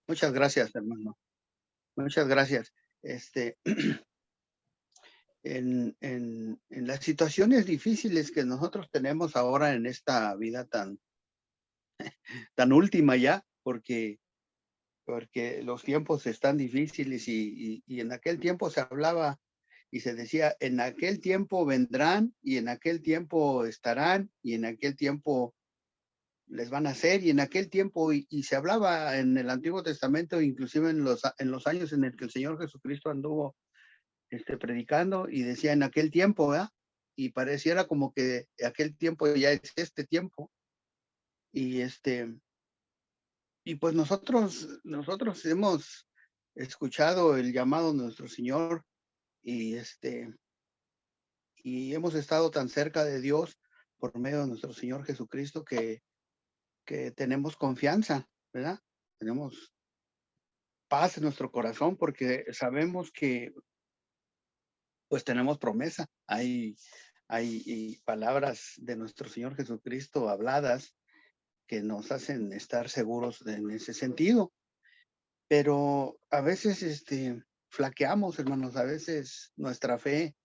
Muchas gracias, hermano. Muchas gracias. Este, en las situaciones difíciles que nosotros tenemos ahora en esta vida tan última ya, porque los tiempos están difíciles y en aquel tiempo se hablaba y se decía, en aquel tiempo vendrán y en aquel tiempo estarán y en aquel tiempo les van a hacer y en aquel tiempo y se hablaba en el Antiguo Testamento, inclusive en los años en el que el Señor Jesucristo anduvo predicando y decía en aquel tiempo, ¿verdad? Y pareciera como que aquel tiempo ya es este tiempo. Y y pues nosotros hemos escuchado el llamado de nuestro Señor y y hemos estado tan cerca de Dios por medio de nuestro Señor Jesucristo que tenemos confianza, ¿verdad? Tenemos paz en nuestro corazón porque sabemos que pues tenemos promesa. Hay palabras de nuestro Señor Jesucristo habladas que nos hacen estar seguros en ese sentido. Pero a veces flaqueamos, hermanos, a veces nuestra fe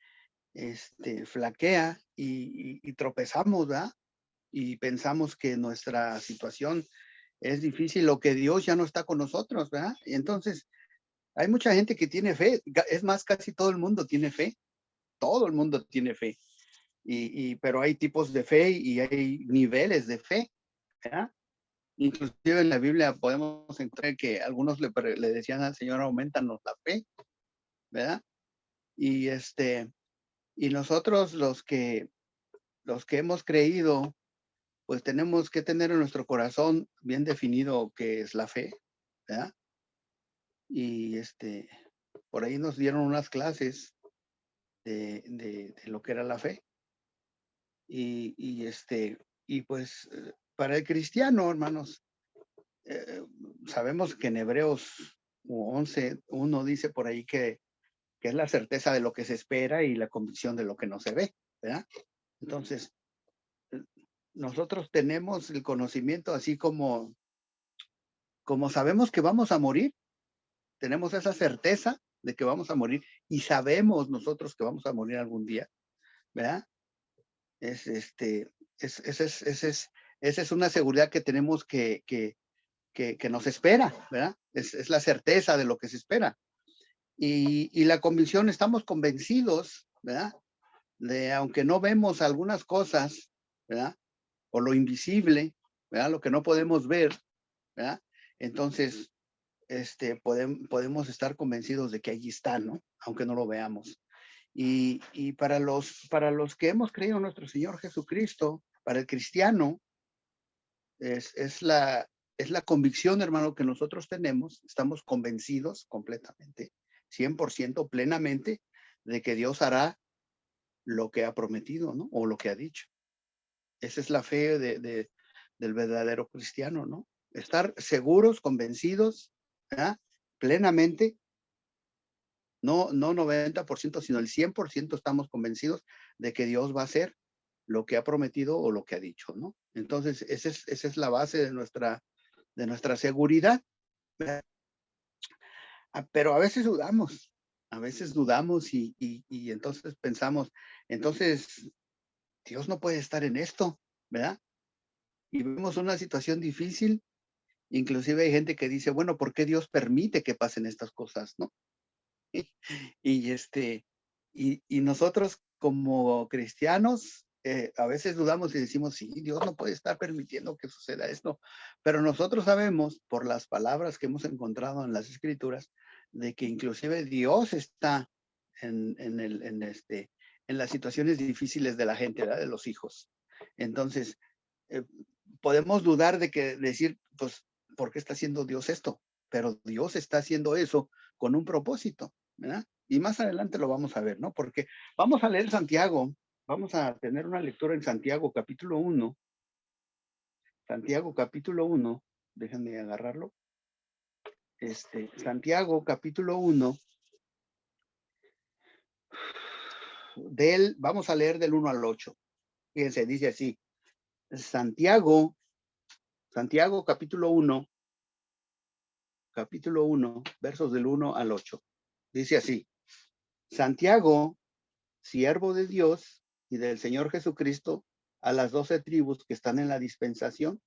flaquea y tropezamos, ¿verdad? Y pensamos que nuestra situación es difícil o que Dios ya no está con nosotros, ¿verdad? Y entonces hay mucha gente que tiene fe, es más, casi todo el mundo tiene fe, pero hay tipos de fe y hay niveles de fe, ¿verdad? Inclusive en la Biblia podemos encontrar que algunos le decían al Señor, aumentanos la fe, ¿verdad? Y y nosotros los que hemos creído, pues tenemos que tener en nuestro corazón bien definido qué es la fe, ¿verdad? Y por ahí nos dieron unas clases de lo que era la fe. Y pues para el cristiano, hermanos, eh, sabemos que en Hebreos 11:1 dice por ahí que es la certeza de lo que se espera y la convicción de lo que no se ve, ¿verdad? Entonces, eh, nosotros tenemos el conocimiento, así como sabemos que vamos a morir, tenemos esa certeza de que vamos a morir y sabemos nosotros que vamos a morir algún día, ¿verdad? Es este, es, esa es una seguridad que tenemos que nos espera, ¿verdad? Es la certeza de lo que se espera. Y la convicción, estamos convencidos, ¿verdad? De aunque no vemos algunas cosas, ¿verdad? O lo invisible, ¿verdad? Lo que no podemos ver, ¿verdad? Entonces, podemos estar convencidos de que allí está, ¿no? Aunque no lo veamos. Y para los que hemos creído en nuestro Señor Jesucristo, para el cristiano, es es la convicción, hermano, que nosotros tenemos, estamos convencidos completamente, 100% plenamente, de que Dios hará lo que ha prometido, ¿no? O lo que ha dicho. Esa es la fe del verdadero cristiano, ¿no? Estar seguros, convencidos, ¿verdad? Plenamente, no 90%, sino el 100% estamos convencidos de que Dios va a hacer lo que ha prometido o lo que ha dicho, ¿no? Entonces, esa es la base de nuestra seguridad, ¿verdad? Pero a veces dudamos y entonces pensamos, entonces Dios no puede estar en esto, ¿verdad? Y vemos una situación difícil, inclusive hay gente que dice, bueno, ¿por qué Dios permite que pasen estas cosas, no? Y y nosotros como cristianos, a veces dudamos y decimos, sí, Dios no puede estar permitiendo que suceda esto, pero nosotros sabemos por las palabras que hemos encontrado en las escrituras, de que inclusive Dios está en las situaciones difíciles de la gente, ¿verdad? De los hijos. Entonces, eh, podemos dudar de que decir, pues, ¿por qué está haciendo Dios esto? Pero Dios está haciendo eso con un propósito, ¿verdad? Y más adelante lo vamos a ver, ¿no? Porque vamos a leer Santiago, vamos a tener una lectura en Santiago capítulo 1, Santiago capítulo 1, déjenme agarrarlo, Santiago capítulo 1, vamos a leer del 1 al 8. Fíjense, dice así, Santiago, Santiago capítulo 1, capítulo 1, versos del 1 al 8. Dice así: Santiago, siervo de Dios y del Señor Jesucristo, a las 12 tribus que están en la dispensación.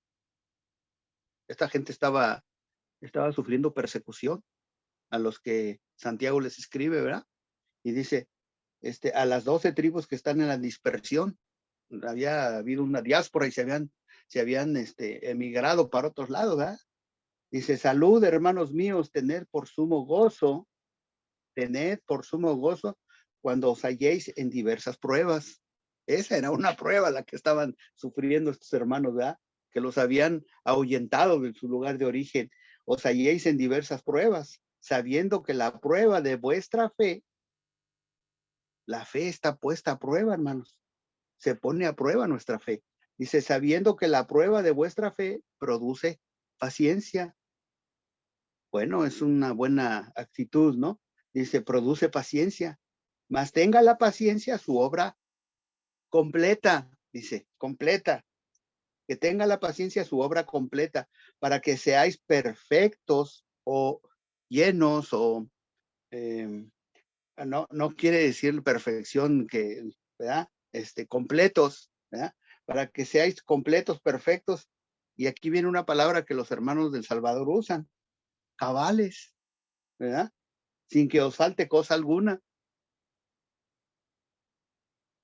Esta gente estaba sufriendo persecución, a los que Santiago les escribe, ¿verdad? Y dice, a las 12 tribus que están en la dispersión. Había habido una diáspora y se habían emigrado para otros lados, ¿verdad? Dice, salud, hermanos míos, tened por sumo gozo cuando os halléis en diversas pruebas. Esa era una prueba la que estaban sufriendo estos hermanos, ¿verdad? Que los habían ahuyentado de su lugar de origen. Os halléis en diversas pruebas, sabiendo que la prueba de vuestra fe, la fe está puesta a prueba, hermanos. Se pone a prueba nuestra fe. Dice, sabiendo que la prueba de vuestra fe produce paciencia. Bueno, es una buena actitud, ¿no? Dice, produce paciencia. Mas tenga la paciencia su obra completa, dice, completa. Que tenga la paciencia su obra completa, para que seáis perfectos o llenos o no quiere decir perfección que, ¿verdad? Completos, ¿verdad? Para que seáis completos, perfectos. Y aquí viene una palabra que los hermanos del Salvador usan, cabales, ¿verdad? Sin que os falte cosa alguna.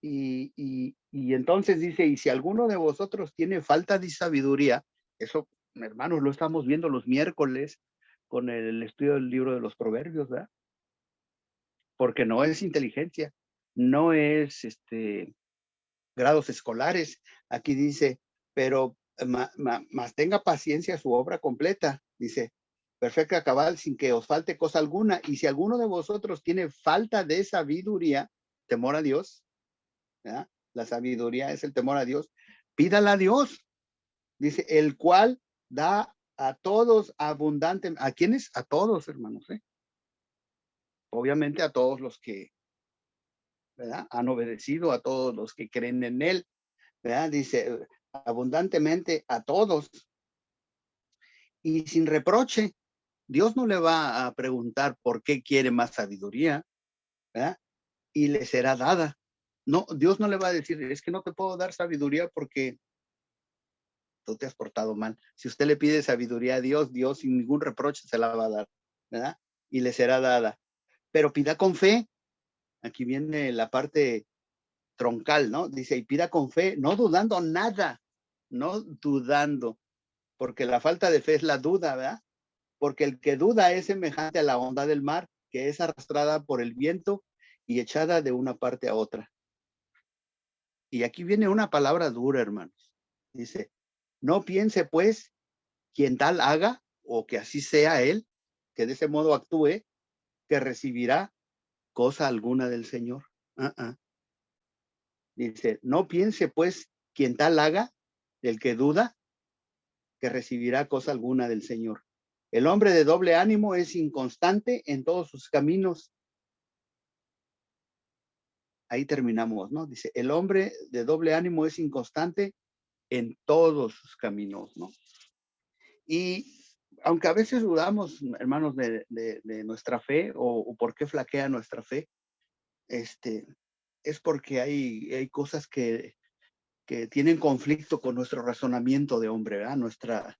Y entonces dice, y si alguno de vosotros tiene falta de sabiduría, eso, hermanos, lo estamos viendo los miércoles con el estudio del libro de los Proverbios, ¿verdad? Porque no es inteligencia, no es grados escolares. Aquí dice, pero más tenga paciencia su obra completa, dice, perfecta cabal, sin que os falte cosa alguna. Y si alguno de vosotros tiene falta de sabiduría, temor a Dios, ¿verdad? La sabiduría es el temor a Dios, pídala a Dios, dice, el cual da a todos abundante. ¿A quiénes? A todos, hermanos, ¿eh? Obviamente a todos los que, ¿verdad? Han obedecido, a todos los que creen en él, ¿verdad? Dice, abundantemente a todos y sin reproche. Dios no le va a preguntar por qué quiere más sabiduría, ¿verdad? Y le será dada. No, Dios no le va a decir, es que no te puedo dar sabiduría porque tú te has portado mal. Si usted le pide sabiduría a Dios, Dios sin ningún reproche se la va a dar, ¿verdad? Y le será dada. Pero pida con fe. Aquí viene la parte troncal, ¿no? Dice, y pida con fe, no dudando nada, no dudando, porque la falta de fe es la duda, ¿verdad? Porque el que duda es semejante a la onda del mar, que es arrastrada por el viento y echada de una parte a otra. Y aquí viene una palabra dura, hermanos. Dice, no piense pues quien tal haga, o que así sea él, que de ese modo actúe, que recibirá cosa alguna del Señor. Dice, no piense pues quien tal haga, el que duda, que recibirá cosa alguna del Señor. El hombre de doble ánimo es inconstante en todos sus caminos. Ahí terminamos, ¿no? Dice, el hombre de doble ánimo es inconstante en todos sus caminos, ¿no? Y aunque a veces dudamos, hermanos, de nuestra fe o por qué flaquea nuestra fe, es porque hay cosas que tienen conflicto con nuestro razonamiento de hombre, ¿verdad?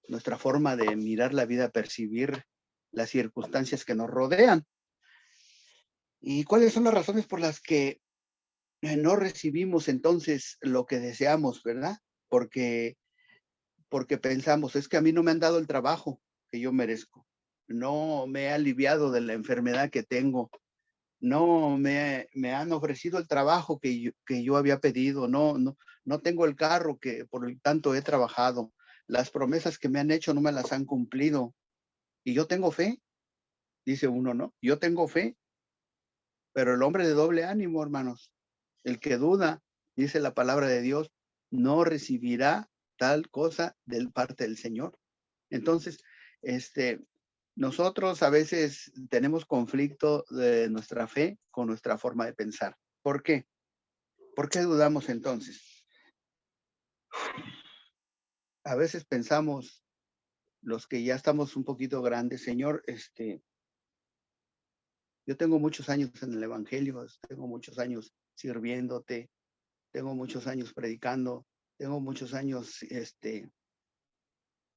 Nuestra forma de mirar la vida, percibir las circunstancias que nos rodean. ¿Y cuáles son las razones por las que no recibimos entonces lo que deseamos, verdad? Porque pensamos, es que a mí no me han dado el trabajo que yo merezco, no me he aliviado de la enfermedad que tengo, no me han ofrecido el trabajo que yo había pedido, no tengo el carro que por el tanto he trabajado, las promesas que me han hecho no me las han cumplido y yo tengo fe, dice uno, ¿no? Yo tengo fe, pero el hombre de doble ánimo, hermanos, el que duda, dice la palabra de Dios, no recibirá tal cosa de parte del Señor. Entonces, nosotros a veces tenemos conflicto de nuestra fe con nuestra forma de pensar. ¿Por qué? ¿Por qué dudamos entonces? A veces pensamos, los que ya estamos un poquito grandes, Señor, yo tengo muchos años en el Evangelio, tengo muchos años sirviéndote, tengo muchos años predicando, tengo muchos años,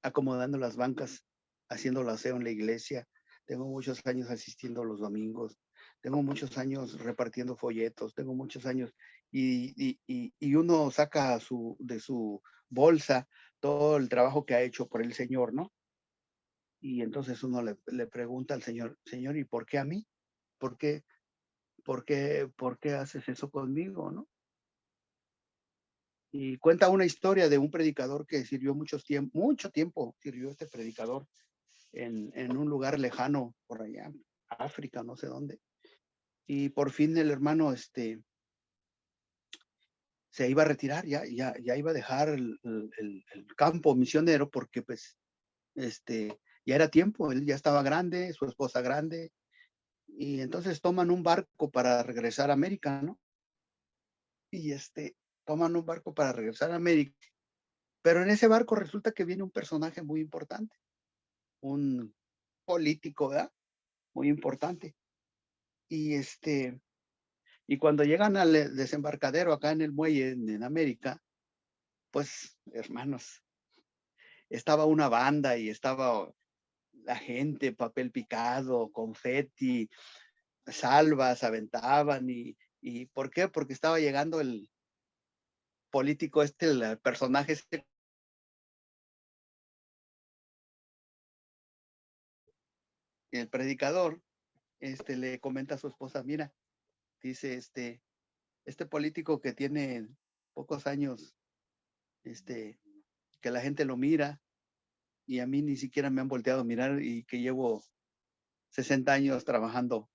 acomodando las bancas, haciendo el aseo en la iglesia, tengo muchos años asistiendo los domingos, tengo muchos años repartiendo folletos, tengo muchos años, y uno saca de su bolsa todo el trabajo que ha hecho por el Señor, ¿no? Y entonces uno le pregunta al Señor, Señor, ¿y por qué a mí? ¿Por qué, por qué haces eso conmigo, no? Y cuenta una historia de un predicador que sirvió mucho tiempo sirvió este predicador en un lugar lejano por allá, África, no sé dónde. Y por fin el hermano se iba a retirar, ya iba a dejar el campo misionero porque pues ya era tiempo, él ya estaba grande, su esposa grande, y entonces toman un barco para regresar a América, ¿no? Y toman un barco para regresar a América, pero en ese barco resulta que viene un personaje muy importante, un político, ¿verdad? Muy importante. Y y cuando llegan al desembarcadero acá en el muelle en América, pues, hermanos, estaba una banda y estaba la gente, papel picado, confeti, salvas, aventaban y ¿por qué? Porque estaba llegando el político el personaje el predicador, le comenta a su esposa, mira, dice, este político que tiene pocos años, que la gente lo mira y a mí ni siquiera me han volteado a mirar y que llevo 60 años trabajando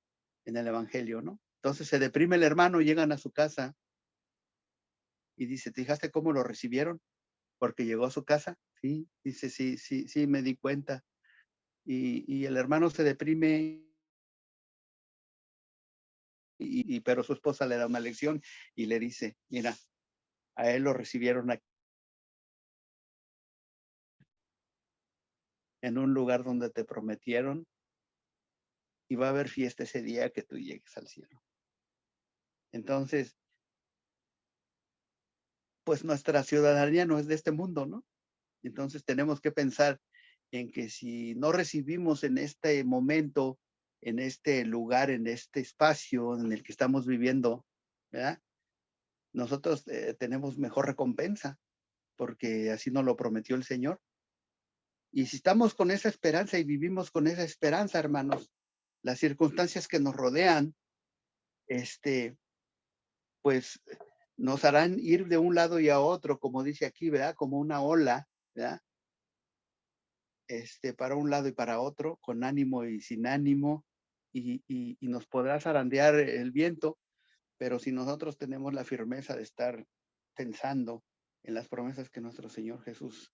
en el evangelio, ¿no? Entonces se deprime el hermano, llegan a su casa y dice, ¿te fijaste cómo lo recibieron? Porque llegó a su casa. Sí, dice, sí, me di cuenta. Y el hermano se deprime, pero su esposa le da una lección y le dice, mira, a él lo recibieron aquí, en un lugar donde te prometieron y va a haber fiesta ese día que tú llegues al cielo. Entonces, pues nuestra ciudadanía no es de este mundo, ¿no? Entonces tenemos que pensar en que si no recibimos en este momento, en este lugar, en este espacio en el que estamos viviendo, ¿verdad? Nosotros tenemos mejor recompensa, porque así nos lo prometió el Señor. Y si estamos con esa esperanza y vivimos con esa esperanza, hermanos, las circunstancias que nos rodean, pues nos harán ir de un lado y a otro, como dice aquí, ¿verdad? Como una ola, ¿verdad? Para un lado y para otro, con ánimo y sin ánimo, y nos podrá zarandear el viento, pero si nosotros tenemos la firmeza de estar pensando en las promesas que nuestro Señor Jesús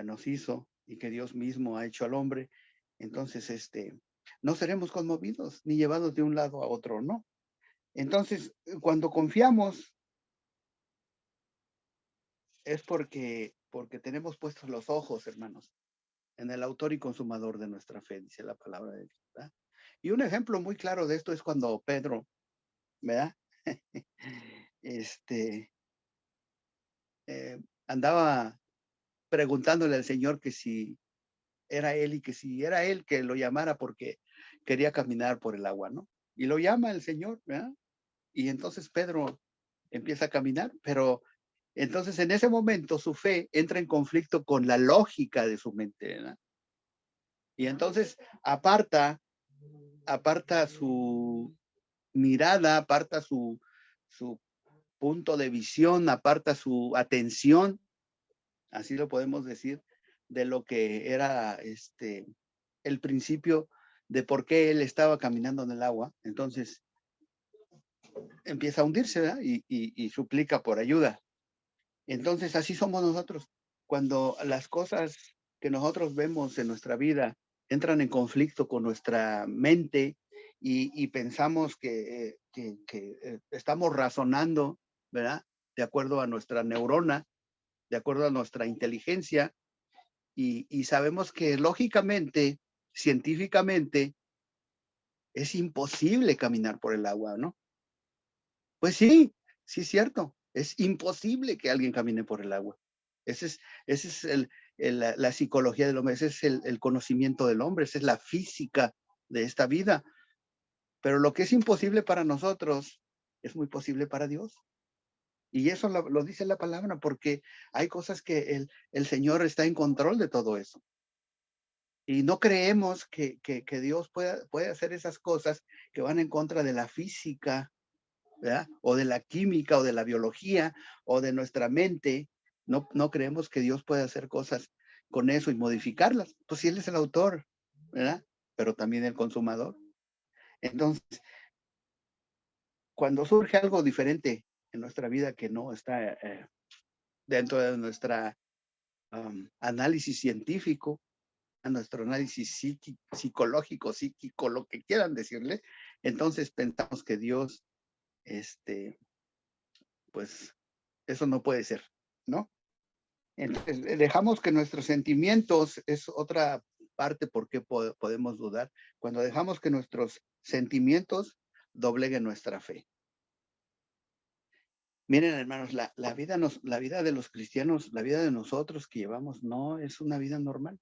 nos hizo y que Dios mismo ha hecho al hombre, entonces no seremos conmovidos ni llevados de un lado a otro, ¿no? Entonces, cuando confiamos es porque tenemos puestos los ojos, hermanos, en el autor y consumador de nuestra fe, dice la palabra de Dios, ¿verdad? Y un ejemplo muy claro de esto es cuando Pedro, ¿verdad? este, andaba preguntándole al Señor que si era él y que si era él que lo llamara porque quería caminar por el agua, ¿no? Y lo llama el Señor, ¿verdad? Y entonces Pedro empieza a caminar, pero entonces en ese momento su fe entra en conflicto con la lógica de su mente, ¿verdad? Y entonces aparta su mirada, aparta su punto de visión, aparta su atención, así lo podemos decir, de lo que era el principio de por qué él estaba caminando en el agua. Entonces empieza a hundirse, ¿verdad? Y suplica por ayuda. Entonces así somos nosotros. Cuando las cosas que nosotros vemos en nuestra vida entran en conflicto con nuestra mente y pensamos que estamos razonando, ¿verdad? De acuerdo a nuestra neurona, de acuerdo a nuestra inteligencia, y sabemos que lógicamente, científicamente, es imposible caminar por el agua, ¿no? Pues sí, sí es cierto. Es imposible que alguien camine por el agua. Ese es, ese es la psicología del hombre, ese es el conocimiento del hombre, esa es la física de esta vida. Pero lo que es imposible para nosotros es muy posible para Dios. Y eso lo dice la palabra, porque hay cosas que el Señor está en control de todo eso. Y no creemos que Dios puede hacer esas cosas que van en contra de la física, ¿verdad? O de la química, o de la biología, o de nuestra mente. No creemos que Dios pueda hacer cosas con eso y modificarlas. Pues si Él es el autor, ¿verdad? Pero también el consumador. Entonces, cuando surge algo diferente en nuestra vida que no está dentro de nuestra análisis científico, a nuestro análisis psicológico, psíquico, lo que quieran decirle, entonces pensamos que Dios, pues, eso no puede ser, ¿no? Entonces, dejamos que nuestros sentimientos, es otra parte por qué podemos dudar, cuando dejamos que nuestros sentimientos dobleguen nuestra fe. Miren, hermanos, la vida de los cristianos, la vida de nosotros que llevamos, no es una vida normal.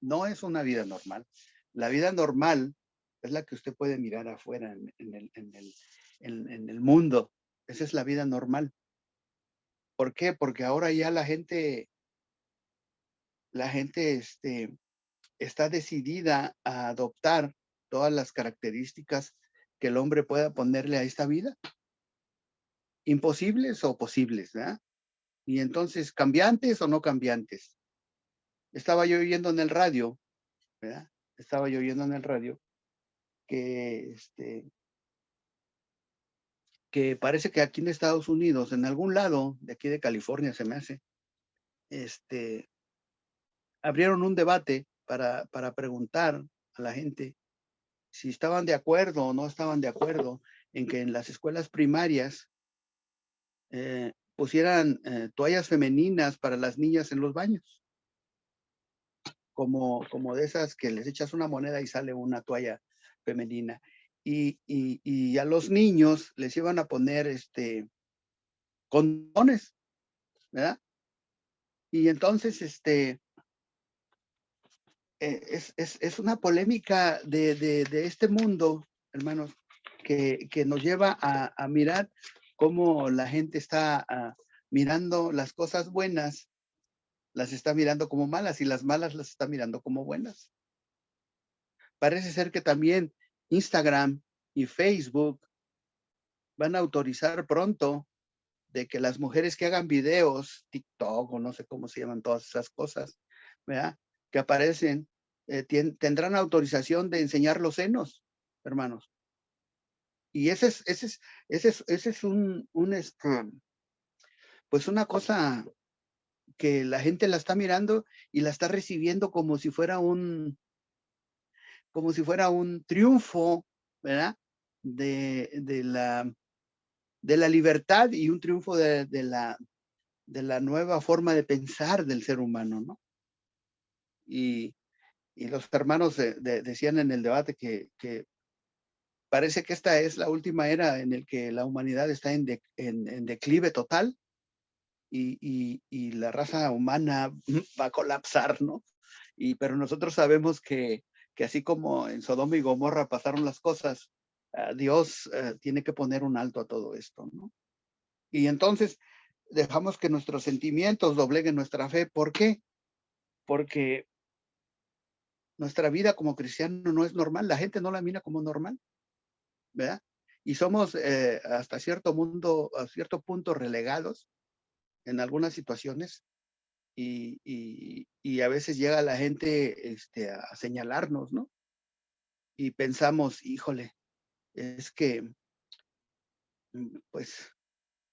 No es una vida normal. La vida normal es la que usted puede mirar afuera en el mundo. Esa es la vida normal. ¿Por qué? Porque ahora ya la gente está decidida a adoptar todas las características que el hombre pueda ponerle a esta vida. Imposibles o posibles, ¿verdad? Y entonces, cambiantes o no cambiantes. Estaba yo oyendo en el radio, ¿verdad? Estaba yo oyendo en el radio que que parece que aquí en Estados Unidos, en algún lado de aquí de California se me hace, este, abrieron un debate para preguntar a la gente si estaban de acuerdo o no estaban de acuerdo en que en las escuelas primarias pusieran toallas femeninas para las niñas en los baños, como de esas que les echas una moneda y sale una toalla femenina. Y a los niños les iban a poner condones, ¿verdad? Y entonces, es una polémica de este mundo, hermanos, que nos lleva a mirar cómo la gente está mirando las cosas buenas, las está mirando como malas y las malas las está mirando como buenas. Parece ser que también Instagram y Facebook van a autorizar pronto de que las mujeres que hagan videos, TikTok o no sé cómo se llaman todas esas cosas, ¿verdad? Que aparecen, tendrán autorización de enseñar los senos, hermanos. Y ese es pues una cosa que la gente la está mirando y la está recibiendo como si fuera un triunfo, ¿verdad? De la libertad y un triunfo de la nueva forma de pensar del ser humano, ¿no? Y, y los hermanos decían en el debate que parece que esta es la última era en la que la humanidad está en declive total y la raza humana va a colapsar, ¿no? Pero nosotros sabemos que así como en Sodoma y Gomorra pasaron las cosas, Dios tiene que poner un alto a todo esto, ¿no? Y entonces dejamos que nuestros sentimientos dobleguen nuestra fe. ¿Por qué? Porque nuestra vida como cristiano no es normal, la gente no la mira como normal, ¿verdad? Y somos hasta cierto punto relegados en algunas situaciones y a veces llega la gente a señalarnos, ¿no? Y pensamos, híjole, es que pues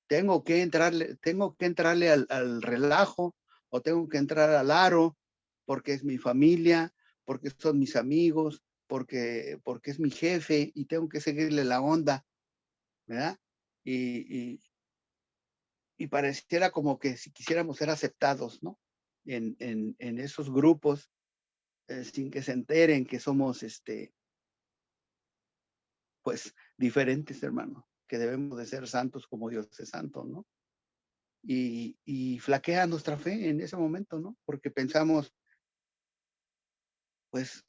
tengo que entrarle al relajo o tengo que entrar al aro porque es mi familia, porque son mis amigos, porque es mi jefe y tengo que seguirle la onda, ¿verdad? Y, y pareciera como que si quisiéramos ser aceptados, ¿no? en esos grupos, sin que se enteren que somos, pues, diferentes, hermano, que debemos de ser santos como Dios es santo, ¿no? Y flaquea nuestra fe en ese momento, ¿no? Porque pensamos, pues,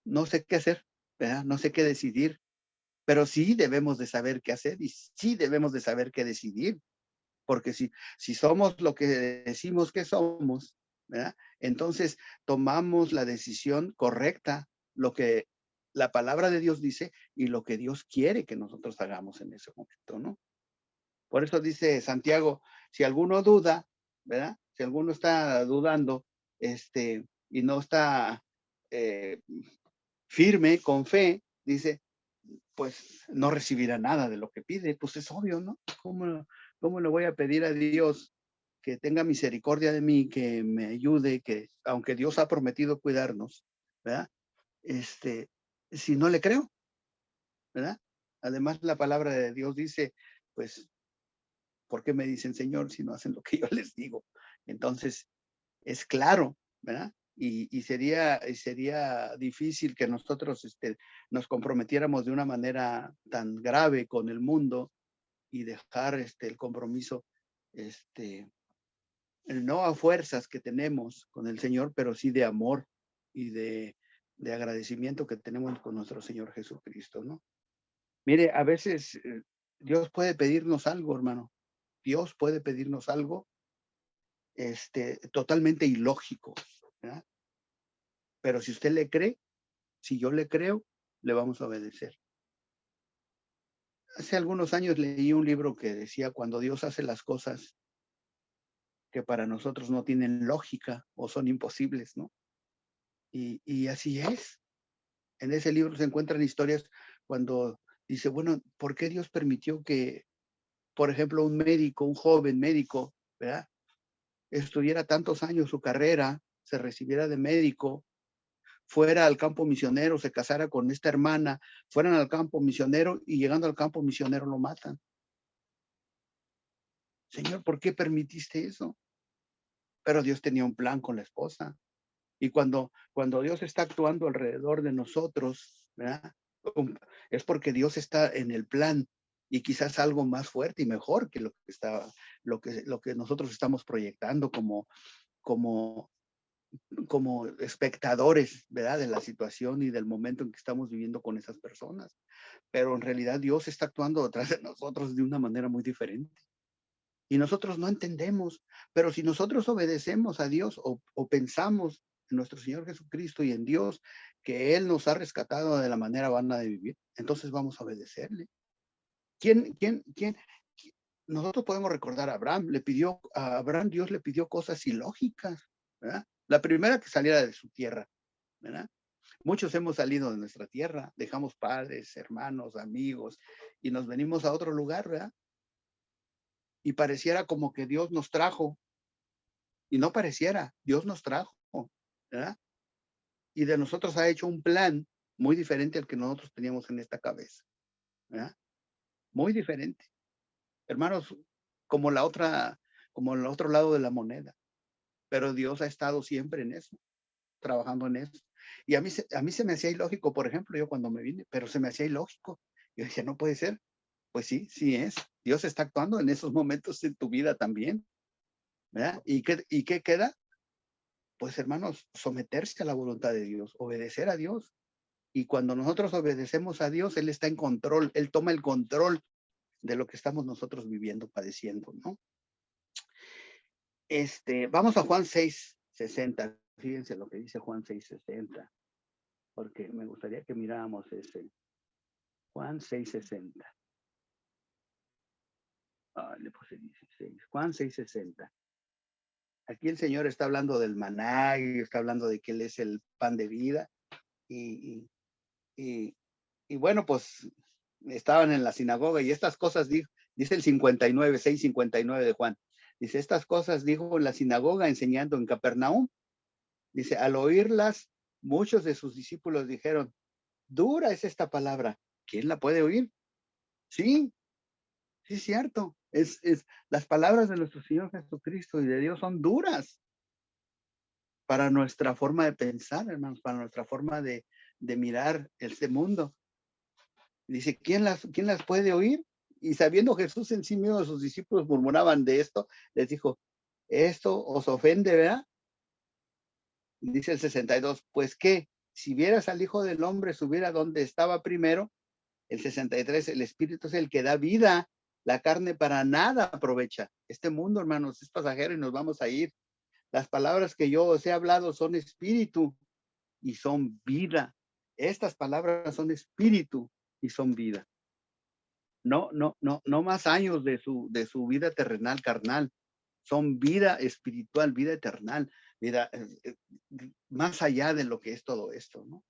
no sé qué hacer, ¿verdad? No sé qué decidir, pero sí debemos de saber qué hacer y sí debemos de saber qué decidir, porque si somos lo que decimos que somos, ¿verdad? Entonces tomamos la decisión correcta, lo que la palabra de Dios dice y lo que Dios quiere que nosotros hagamos en ese momento, ¿no? Por eso dice Santiago, si alguno duda, ¿verdad? Si alguno está dudando, y no está eh, firme, con fe, dice, pues no recibirá nada de lo que pide. Pues es obvio, ¿no? ¿Cómo le voy a pedir a Dios que tenga misericordia de mí, que me ayude, que aunque Dios ha prometido cuidarnos, ¿verdad? Este, si no le creo, ¿verdad? Además, la palabra de Dios dice, pues, ¿por qué me dicen Señor si no hacen lo que yo les digo? Entonces, es claro, ¿verdad? Sería difícil que nosotros nos comprometiéramos de una manera tan grave con el mundo y dejar el compromiso, este, no a fuerzas que tenemos con el Señor, pero sí de amor y de agradecimiento que tenemos con nuestro Señor Jesucristo, ¿no? Mire, a veces Dios puede pedirnos algo, hermano. Dios puede pedirnos algo totalmente ilógico, ¿verdad? Pero si usted le cree, si yo le creo, le vamos a obedecer. Hace algunos años leí un libro que decía cuando Dios hace las cosas que para nosotros no tienen lógica o son imposibles, ¿no? Y así es. En ese libro se encuentran historias cuando dice, bueno, ¿por qué Dios permitió que, por ejemplo, un médico, un joven médico, ¿verdad? Estudiara tantos años su carrera, se recibiera de médico, fuera al campo misionero, se casara con esta hermana, fueran al campo misionero y llegando al campo misionero lo matan. Señor, ¿por qué permitiste eso? Pero Dios tenía un plan con la esposa. Y cuando Dios está actuando alrededor de nosotros, ¿verdad? Es porque Dios está en el plan y quizás algo más fuerte y mejor que lo que nosotros estamos proyectando como, como espectadores, ¿verdad? De la situación y del momento en que estamos viviendo con esas personas. Pero en realidad Dios está actuando detrás de nosotros de una manera muy diferente. Y nosotros no entendemos, pero si nosotros obedecemos a Dios o pensamos en nuestro Señor Jesucristo y en Dios, que Él nos ha rescatado de la manera vana de vivir, entonces vamos a obedecerle. ¿Quién? Nosotros podemos recordar a Abraham, a Abraham Dios le pidió cosas ilógicas, ¿verdad? La primera que saliera de su tierra, ¿verdad? Muchos hemos salido de nuestra tierra, dejamos padres, hermanos, amigos, y nos venimos a otro lugar, ¿verdad? Y pareciera como que Dios nos trajo, y no pareciera, Dios nos trajo, ¿verdad? Y de nosotros ha hecho un plan muy diferente al que nosotros teníamos en esta cabeza, ¿verdad? Muy diferente. Hermanos, como la otra, como el otro lado de la moneda, pero Dios ha estado siempre en eso, trabajando en eso. Y a mí se me hacía ilógico, por ejemplo, yo cuando me vine, pero se me hacía ilógico. Yo decía, no puede ser. Pues sí, sí es. Dios está actuando en esos momentos en tu vida también, ¿verdad? ¿Y qué queda? Pues hermanos, someterse a la voluntad de Dios, obedecer a Dios. Y cuando nosotros obedecemos a Dios, Él está en control, Él toma el control de lo que estamos nosotros viviendo, padeciendo, ¿no? Vamos a Juan 6:60. Fíjense lo que dice Juan 6:60, porque me gustaría que miráramos ese. Juan 6:60. Ah, le puse 16. Juan 6:60. Aquí el Señor está hablando del maná y está hablando de que Él es el pan de vida. Y, y, y bueno, pues estaban en la sinagoga y estas cosas dice el 59, 6:59 de Juan. Dice, estas cosas dijo en la sinagoga enseñando en Capernaum. Dice, al oírlas, muchos de sus discípulos dijeron, dura es esta palabra. ¿Quién la puede oír? Sí, sí es cierto. Las palabras de nuestro Señor Jesucristo y de Dios son duras. para nuestra forma de pensar, hermanos, para nuestra forma de mirar este mundo. Dice, quién las puede oír? Y sabiendo Jesús en sí mismo, sus discípulos murmuraban de esto, les dijo, esto os ofende, ¿verdad? Dice el 62, pues qué, si vieras al Hijo del Hombre subir a donde estaba primero, el 63, el Espíritu es el que da vida, la carne para nada aprovecha. Este mundo, hermanos, es pasajero y nos vamos a ir. Las palabras que yo os he hablado son espíritu y son vida. Estas palabras son espíritu y son vida. No más años de su vida terrenal, carnal. Son vida espiritual, vida eterna, vida más allá de lo que es todo esto, ¿no?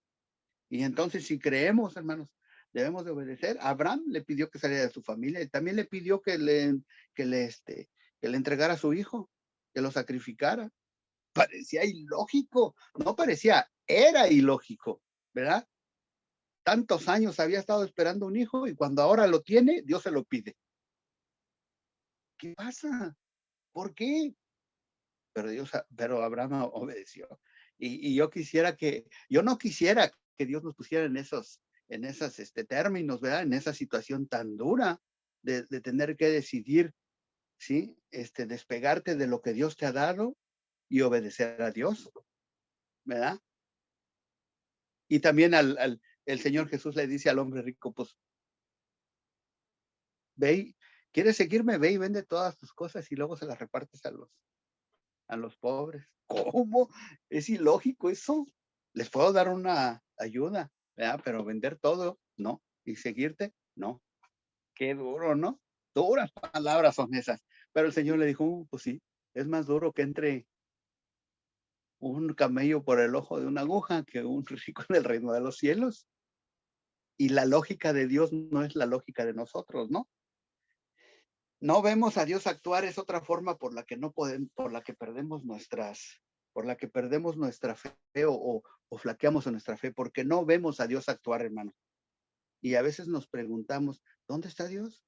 Y entonces, si creemos, hermanos, debemos de obedecer. Abraham le pidió que saliera de su familia y también le pidió que le entregara a su hijo, que lo sacrificara. Parecía ilógico, no parecía, era ilógico, ¿verdad? Tantos años había estado esperando un hijo y cuando ahora lo tiene, Dios se lo pide. ¿Qué pasa? ¿Por qué? Pero Abraham obedeció. Y yo no quisiera que Dios nos pusiera en esos términos, ¿verdad? En esa situación tan dura de tener que decidir, ¿sí? Despegarte de lo que Dios te ha dado y obedecer a Dios, ¿verdad? Y también el Señor Jesús le dice al hombre rico, pues, ve, ¿quieres seguirme? Ve y vende todas tus cosas y luego se las repartes a los pobres. ¿Cómo? Es ilógico eso. Les puedo dar una ayuda, ¿verdad? Pero vender todo, no. Y seguirte, no. Qué duro, ¿no? Duras palabras son esas. Pero el Señor le dijo, pues sí, es más duro que entre un camello por el ojo de una aguja que un rico en el reino de los cielos. Y la lógica de Dios no es la lógica de nosotros, ¿no? No vemos a Dios actuar, es otra forma por la que no podemos, por la que perdemos nuestra fe o flaqueamos en nuestra fe, porque no vemos a Dios actuar, hermano. Y a veces nos preguntamos, ¿dónde está Dios?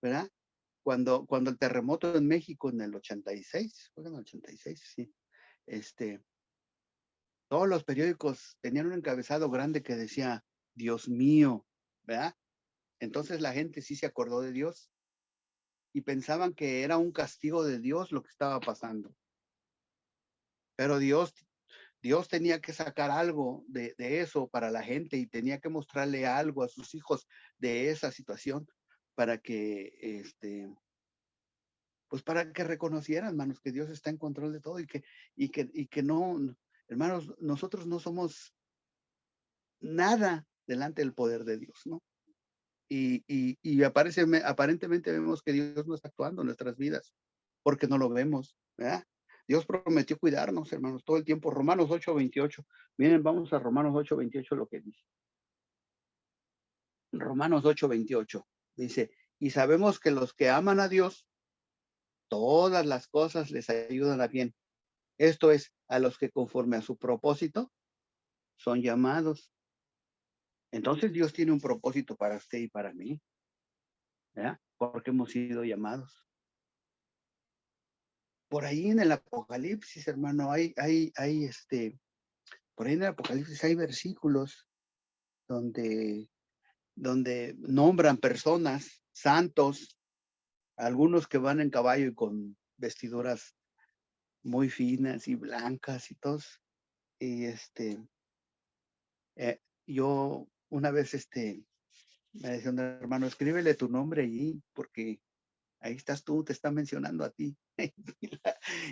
¿Verdad? Cuando el terremoto en México en el 86, fue en el 86, sí, todos los periódicos tenían un encabezado grande que decía, Dios mío, ¿verdad? Entonces la gente sí se acordó de Dios y pensaban que era un castigo de Dios lo que estaba pasando. Pero Dios tenía que sacar algo de eso para la gente y tenía que mostrarle algo a sus hijos de esa situación para que, pues para que reconocieran, hermanos, que Dios está en control de todo y que no, hermanos, nosotros no somos nada delante del poder de Dios, ¿no? Y aparentemente vemos que Dios no está actuando en nuestras vidas porque no lo vemos, ¿verdad? Dios prometió cuidarnos, hermanos, todo el tiempo. Romanos 8:28. Miren, vamos a Romanos 8:28 lo que dice. Romanos 8:28 dice, y sabemos que los que aman a Dios, todas las cosas les ayudan a bien. Esto es, a los que conforme a su propósito son llamados. Entonces Dios tiene un propósito para usted y para mí, ¿verdad? Porque hemos sido llamados. Por ahí en el Apocalipsis, hermano, por ahí en el Apocalipsis hay versículos donde, donde nombran personas, santos, algunos que van en caballo y con vestiduras muy finas y blancas y todos. Y yo una vez me decía un hermano, escríbele tu nombre allí, porque ahí estás tú, te está mencionando a ti.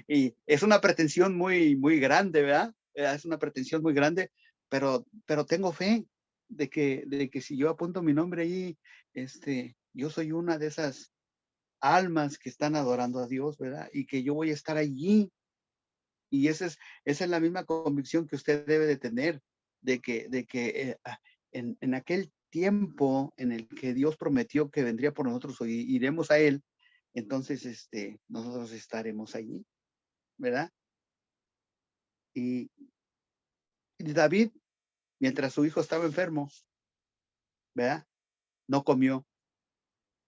Y es una pretensión muy, muy grande, ¿verdad? Es una pretensión muy grande, pero tengo fe de que si yo apunto mi nombre ahí, yo soy una de esas almas que están adorando a Dios, ¿verdad? Y que yo voy a estar allí. Y esa es la misma convicción que usted debe de tener, de que en aquel tiempo en el que Dios prometió que vendría por nosotros y iremos a Él, entonces nosotros estaremos allí, ¿verdad? Y, y David, mientras su hijo estaba enfermo, ¿verdad? No comió,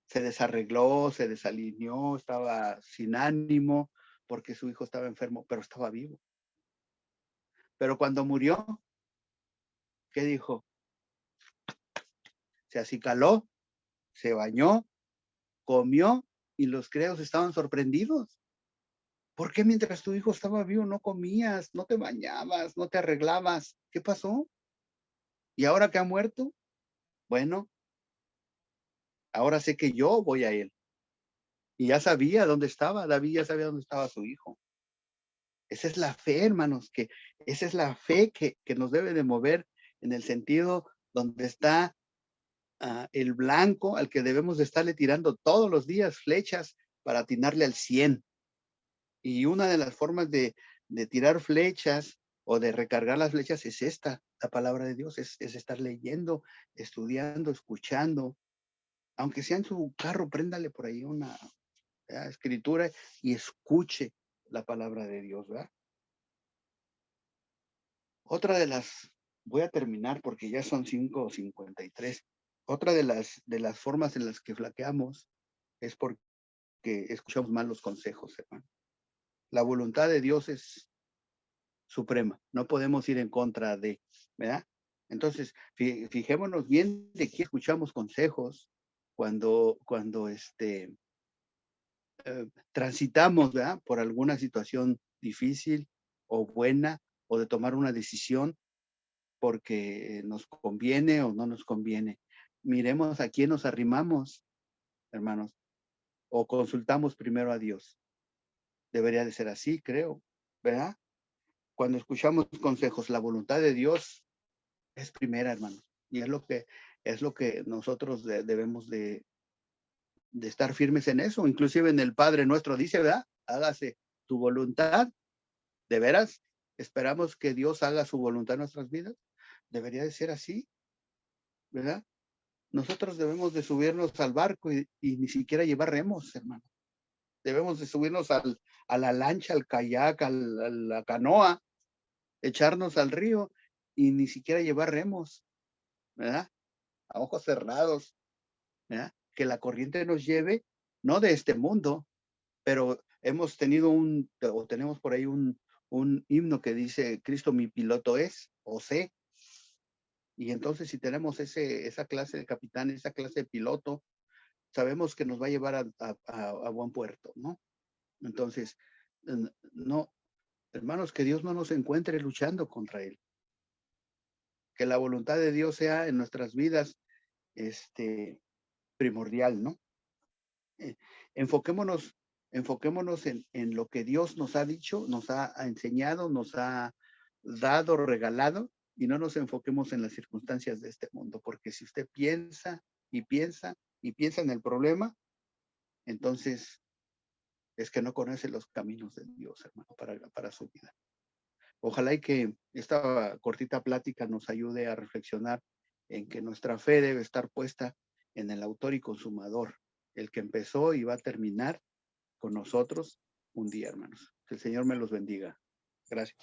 se desarregló, se desalineó, estaba sin ánimo, porque su hijo estaba enfermo, pero estaba vivo. Pero cuando murió, ¿qué dijo? Se acicaló, se bañó, comió y los criados estaban sorprendidos. ¿Por qué mientras tu hijo estaba vivo no comías, no te bañabas, no te arreglabas? ¿Qué pasó? ¿Y ahora que ha muerto? Bueno, ahora sé que yo voy a él. Y ya sabía dónde estaba, David ya sabía dónde estaba su hijo. Esa es la fe, hermanos, que esa es la fe que nos debe de mover en el sentido donde está el blanco al que debemos de estarle tirando todos los días flechas para atinarle al 100. Y una de las formas de tirar flechas o de recargar las flechas es esta, la palabra de Dios, es estar leyendo, estudiando, escuchando. Aunque sea en su carro, préndale por ahí una escritura y escuche la palabra de Dios, ¿verdad? Otra de las, voy a terminar porque ya son 5:53. Otra de las formas en las que flaqueamos es porque escuchamos mal los consejos, hermano. La voluntad de Dios es suprema, no podemos ir en contra de, ¿verdad? Entonces, fijémonos bien de qué escuchamos consejos cuando transitamos, ¿verdad? Por alguna situación difícil o buena o de tomar una decisión porque nos conviene o no nos conviene. Miremos a quién nos arrimamos, hermanos, o consultamos primero a Dios. Debería de ser así, creo, ¿verdad? Cuando escuchamos consejos, la voluntad de Dios es primera, hermanos. Y es lo que nosotros debemos de estar firmes en eso. Inclusive en el Padre Nuestro dice, ¿verdad? Hágase tu voluntad. ¿De veras? ¿Esperamos que Dios haga su voluntad en nuestras vidas? Debería de ser así, ¿verdad? Nosotros debemos de subirnos al barco y ni siquiera llevar remos, hermano. Debemos de subirnos a la lancha, al kayak, a la canoa, echarnos al río y ni siquiera llevar remos, ¿verdad? A ojos cerrados, ¿verdad? Que la corriente nos lleve, no de este mundo, pero hemos tenido o tenemos por ahí un himno que dice, Cristo mi piloto es, o sé. Y entonces si tenemos esa clase de capitán, esa clase de piloto, sabemos que nos va a llevar a buen puerto, ¿no? Entonces, no, hermanos, que Dios no nos encuentre luchando contra Él. Que la voluntad de Dios sea en nuestras vidas, primordial, ¿no? Eh, enfoquémonos, enfoquémonos en lo que Dios nos ha dicho, nos ha enseñado, nos ha dado, regalado, y no nos enfoquemos en las circunstancias de este mundo, porque si usted piensa y piensa y piensa en el problema, entonces es que no conoce los caminos de Dios, hermano, para su vida. Ojalá y que esta cortita plática nos ayude a reflexionar en que nuestra fe debe estar puesta en el autor y consumador, el que empezó y va a terminar con nosotros un día, hermanos. Que el Señor me los bendiga. Gracias.